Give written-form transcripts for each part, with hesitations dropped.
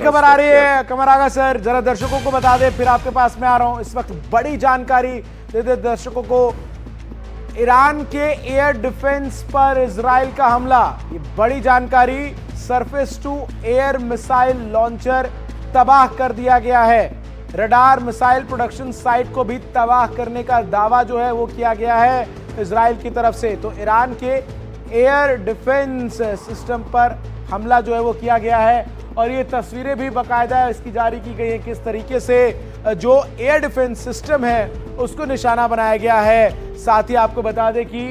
खबर आ रही है कमर आगा सर, जरा दर्शकों को बता दे, फिर आपके पास में आ रहा हूं। इस वक्त बड़ी जानकारी दे दे दर्शकों को। ईरान के एयर डिफेंस पर इजराइल का हमला, ये बड़ी जानकारी। Surface to air missile launcher तबाह कर दिया गया है। रडार मिसाइल प्रोडक्शन साइट को भी तबाह करने का दावा जो है वो किया गया है इजराइल की तरफ से। तो ईरान के एयर डिफेंस सिस्टम पर हमला जो है वो किया गया है और ये तस्वीरें भी बाकायदा इसकी जारी की गई हैं, किस तरीके से जो एयर डिफेंस सिस्टम है उसको निशाना बनाया गया है। साथ ही आपको बता दें कि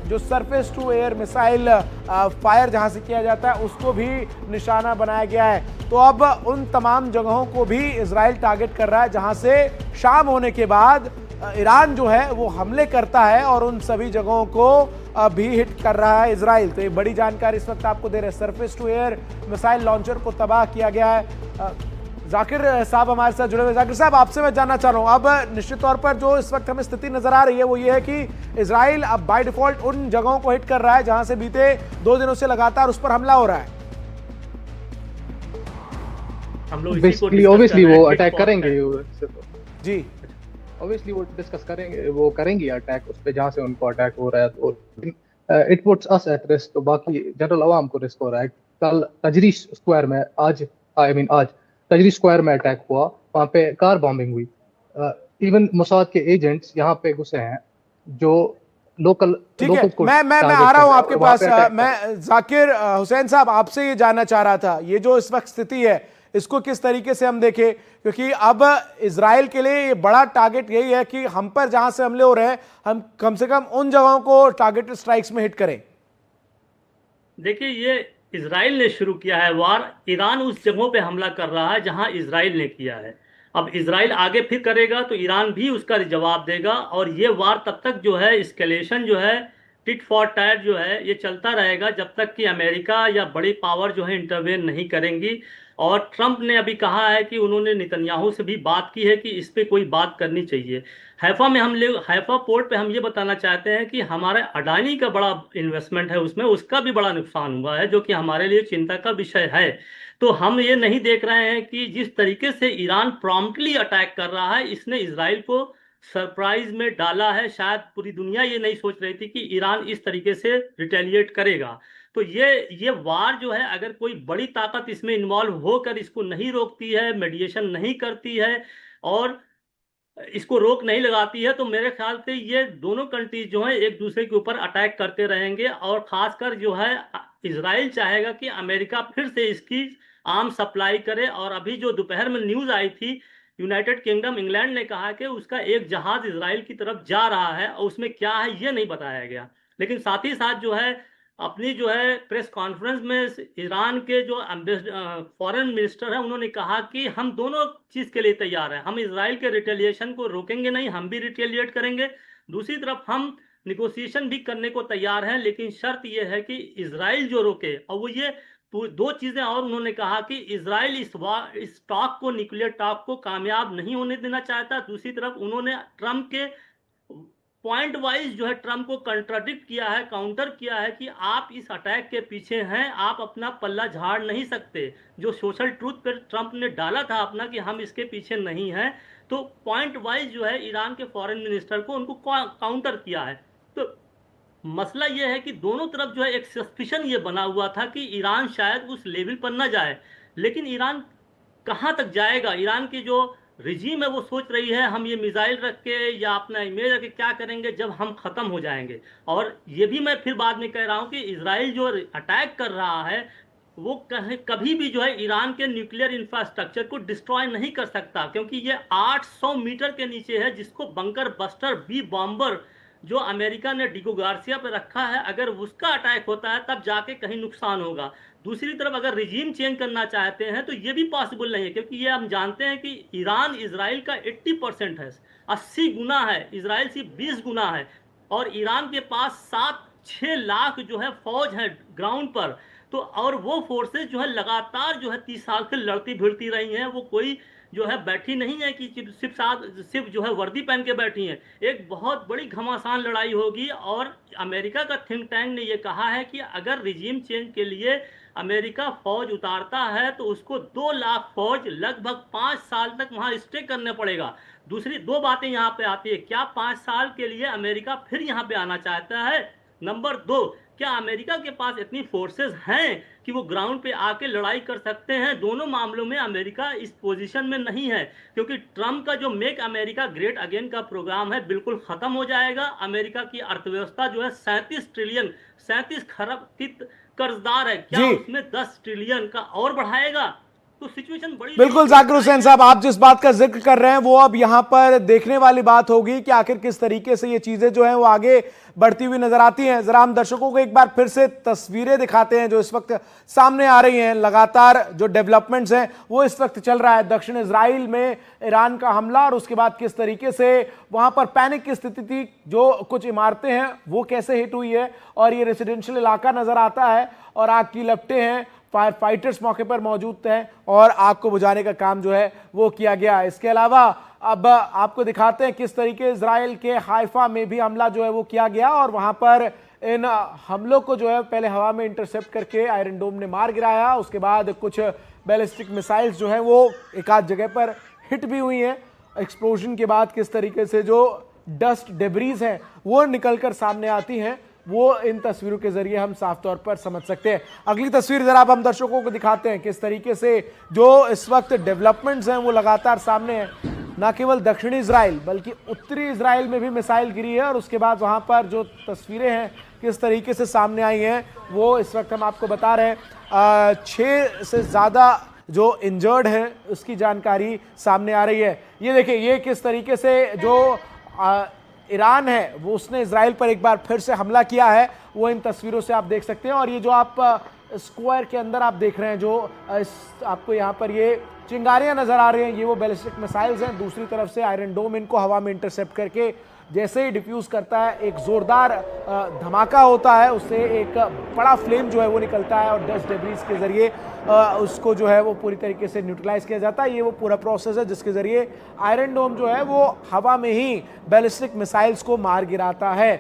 जो surface to air missile fire जहां से किया जाता है उसको भी निशाना बनाया गया है। तो अब उन तमाम जगहों को भी इजराइल टारगेट कर रहा है जहां से शाम होने के बाद ईरान जो है वो हमले करता है और उन सभी जगहों को भी हिट कर रहा है इजराइल। तो ये बड़ी जानकारी इस वक्त आपको दे रहे हैं। Surface to air missile launcher को तबाह किया गया है। जाकिर साहब हमारे साथ जुड़े हुए। जाकिर साहब, आपसे मैं जानना चाह रहा हूं, अब निश्चित तौर पर जो इस वक्त हमें स्थिति नजर आ रही है वो ये है कि इजराइल अब बाय डिफॉल्ट उन जगहों को हिट कर रहा है जहां से बीते 2 दिनों से लगातार उस पर हमला हो रहा है। हम लोग ऑब्वियसली वो अटैक करेंगे जी, ऑब्वियसली वो डिस्कस करेंगे, वो करेंगे अटैक उस पे जहां से उनको अटैक हो रहा है। तो it puts us at risk, तो बाकी जनरल अवाम को रिस्क हो रहा है। कल तजरी स्क्वायर में आज तजरी स्क्वायर में अटैक हुआ, वहां पे कार बॉम्बिंग हुई। इवन मोसाद के एजेंट्स यहाँ पे घुसे हैं जो लोकल को मैं आ रहा हूं आपके पास। मैं जाकिर हुसैन साहब आपसे ये जानना चाह रहा था, ये जो इस वक्त स्थिति है इसको किस तरीके से हम देखें, क्योंकि अब इजराइल के लिए ये बड़ा टारगेट यही है कि हम पर जहां से हमले हो रहे हैं हम कम से कम उन जगहों को टारगेटेड स्ट्राइक्स में हिट करें। देखिए, ये इजराइल ने शुरू किया है वार। ईरान उस जगहों पे हमला कर रहा है जहां इजराइल ने किया है। अब इजराइल आगे फिर करेगा तो ईरान भी उसका जवाब देगा और ये वार तब तक जो है एस्केलेशन जो है टिट फॉर टैट जो है ये चलता रहेगा जब तक कि अमेरिका या बड़ी पावर जो है इंटरवेन नहीं करेंगी। और ट्रंप ने अभी कहा है कि उन्होंने नेतन्याहू से भी बात की है कि इस पे कोई बात करनी चाहिए। हैफा पोर्ट पे हम ये बताना चाहते हैं कि हमारे अडानी का बड़ा इन्वेस्टमेंट है उसमें, उसका भी बड़ा नुकसान हुआ है जो कि हमारे लिए चिंता का विषय है। तो हम ये नहीं देख रहे हैं कि जिस तरीके से ईरान प्रॉम्प्टली अटैक कर रहा है इसने इजराइल को सरप्राइज में डाला है। शायद पूरी दुनिया ये नहीं सोच रही थी कि ईरान इस तरीके से रिटेलिएट करेगा। तो ये वार जो है, अगर कोई बड़ी ताकत इसमें इन्वॉल्व होकर इसको नहीं रोकती है, मेडिएशन नहीं करती है और इसको रोक नहीं लगाती है, तो मेरे ख्याल से ये दोनों कंट्रीज जो है एक दूसरे के ऊपर अटैक करते रहेंगे। और खासकर जो है इजराइल चाहेगा कि अमेरिका फिर से इसकी आर्म सप्लाई करे। और अभी जो दोपहर में न्यूज़ आई थी, यूनाइटेड किंगडम इंग्लैंड ने कहा कि उसका एक जहाज इजराइल की तरफ जा रहा है और उसमें क्या है ये नहीं बताया गया। लेकिन साथ ही साथ जो है अपनी जो है प्रेस कॉन्फ्रेंस में ईरान के जो फॉरेन मिनिस्टर है उन्होंने कहा कि हम दोनों चीज के लिए तैयार हैं। हम इजराइल के रिटेलिएशन को रोकेंगे नहीं, हम भी रिटेलिएट करेंगे। दूसरी तरफ हम निगोशिएशन भी करने को तैयार हैं, लेकिन शर्त यह है कि इजराइल जो रोके। और वो ये 2 चीजें और उन्होंने कहा कि इजराइल इस टॉक को, न्यूक्लियर टॉक को कामयाब नहीं होने देना चाहता। दूसरी तरफ उन्होंने ट्रंप के पॉइंट वाइज जो है ट्रंप को कंट्राडिक्ट किया है, काउंटर किया है कि आप इस अटैक के पीछे हैं, आप अपना पल्ला झाड़ नहीं सकते। जो सोशल ट्रूथ पर ट्रंप ने डाला था अपना कि हम इसके पीछे नहीं हैं, तो पॉइंट वाइज जो है ईरान के फॉरेन मिनिस्टर को उनको काउंटर किया है। तो मसला यह है कि दोनों तरफ जो है एक सस्पिशन ये बना हुआ था कि ईरान शायद उस लेवल पर न जाए, लेकिन ईरान कहाँ तक जाएगा? ईरान की जो रिजीम है वो सोच रही है हम ये मिसाइल रख के या अपना इमेज रख के क्या करेंगे जब हम खत्म हो जाएंगे। और ये भी मैं फिर बाद में कह रहा हूँ कि इजराइल जो अटैक कर रहा है वो कभी भी जो है ईरान के न्यूक्लियर इंफ्रास्ट्रक्चर को डिस्ट्रॉय नहीं कर सकता, क्योंकि ये 800 मीटर के नीचे है, जिसको बंकर बस्टर बी बॉम्बर जो अमेरिका ने डिगो गार्सिया पे रखा है, अगर उसका अटैक होता है तब जाके कहीं नुकसान होगा। दूसरी तरफ अगर रिजीम चेंज करना चाहते हैं तो ये भी पॉसिबल नहीं है, क्योंकि ये हम जानते हैं कि ईरान इजराइल का 80% है, 80 गुना है, इजराइल सिर्फ 20 गुना है। और ईरान के पास 7-6 लाख जो है फौज है ग्राउंड पर। तो और वो फोर्सेज जो है लगातार जो है 30 साल से लड़ती भिड़ती रही हैं। वो कोई जो है बैठी नहीं है कि सिर्फ जो है वर्दी पहन के बैठी हैं। एक बहुत बड़ी घमासान लड़ाई होगी। और अमेरिका का थिंक टैंक ने ये कहा है कि अगर रिजीम चेंज के लिए अमेरिका फौज उतारता है तो उसको 2 लाख फौज लगभग 5 साल तक वहां स्टे करने पड़ेगा। दूसरी 2 बातें यहाँ पे आती है, क्या 5 साल के लिए अमेरिका फिर यहाँ पे आना चाहता है? नंबर 2, क्या अमेरिका के पास इतनी फोर्सेस हैं कि वो ग्राउंड पे आके लड़ाई कर सकते हैं? दोनों मामलों में अमेरिका इस पोजीशन में नहीं है, क्योंकि ट्रम्प का जो मेक अमेरिका ग्रेट अगेन का प्रोग्राम है बिल्कुल खत्म हो जाएगा। अमेरिका की अर्थव्यवस्था जो है 37 खरब की कर्जदार है, क्या जी उसमें 10 ट्रिलियन का और बढ़ाएगा? तो सिचुएशन बड़ी बिल्कुल जाकिर हुसैन साहब, आप जिस बात का जिक्र कर रहे हैं वो अब यहां पर देखने वाली बात होगी कि आखिर किस तरीके से ये चीजें जो हैं वो आगे बढ़ती हुई नजर आती हैं। जरा हम दर्शकों को एक बार फिर से तस्वीरें दिखाते हैं जो इस वक्त सामने आ रही हैं। लगातार जो डेवलपमेंट्स हैं वो इस वक्त चल रहा है। दक्षिण इजराइल में ईरान का हमला और उसके बाद किस तरीके से वहां पर पैनिक की स्थिति थी, जो कुछ इमारतें हैं वो कैसे हिट हुई है और ये रेसिडेंशियल इलाका नजर आता है और आग की लपटें हैं। फायर फाइटर्स मौके पर मौजूद थे और आग को बुझाने का काम जो है वो किया गया। इसके अलावा अब आपको दिखाते हैं किस तरीके इजराइल के हाइफा में भी हमला जो है वो किया गया और वहां पर इन हमलों को जो है पहले हवा में इंटरसेप्ट करके आयरन डोम ने मार गिराया। उसके बाद कुछ बैलिस्टिक मिसाइल्स जो है वो एक आध जगह पर हिट भी हुई हैं। एक्सप्लोजन के बाद किस तरीके से जो डस्ट डेब्रीज हैं वो निकलकर सामने आती हैं वो इन तस्वीरों के जरिए हम साफ तौर पर समझ सकते हैं। अगली तस्वीर जरा अब हम दर्शकों को दिखाते हैं किस तरीके से जो इस वक्त डेवलपमेंट्स हैं वो लगातार सामने हैं। न केवल दक्षिणी इजराइल बल्कि उत्तरी इजराइल में भी मिसाइल गिरी है और उसके बाद वहां पर जो तस्वीरें हैं किस तरीके से सामने आई हैं वो इस वक्त हम आपको बता रहे हैं। 6 से ज़्यादा जो इंजर्ड हैं उसकी जानकारी सामने आ रही है। ये देखिए, ये किस तरीके से जो ईरान है वो उसने इजराइल पर एक बार फिर से हमला किया है, वो इन तस्वीरों से आप देख सकते हैं। और ये जो आप स्क्वायर के अंदर आप देख रहे हैं जो आपको यहाँ पर ये चिंगारियां नजर आ रही हैं, ये वो बैलिस्टिक मिसाइल्स हैं। दूसरी तरफ से आयरन डोम इनको हवा में इंटरसेप्ट करके जैसे ही डिफ्यूज करता है एक जोरदार धमाका होता है, उससे एक बड़ा फ्लेम जो है वो निकलता है और डस्ट डेब्रीज के जरिए उसको जो है वो पूरी तरीके से न्यूट्रलाइज किया जाता है। ये वो पूरा प्रोसेस है जिसके जरिए आयरन डोम जो है वो हवा में ही बैलिस्टिक मिसाइल्स को मार गिराता है।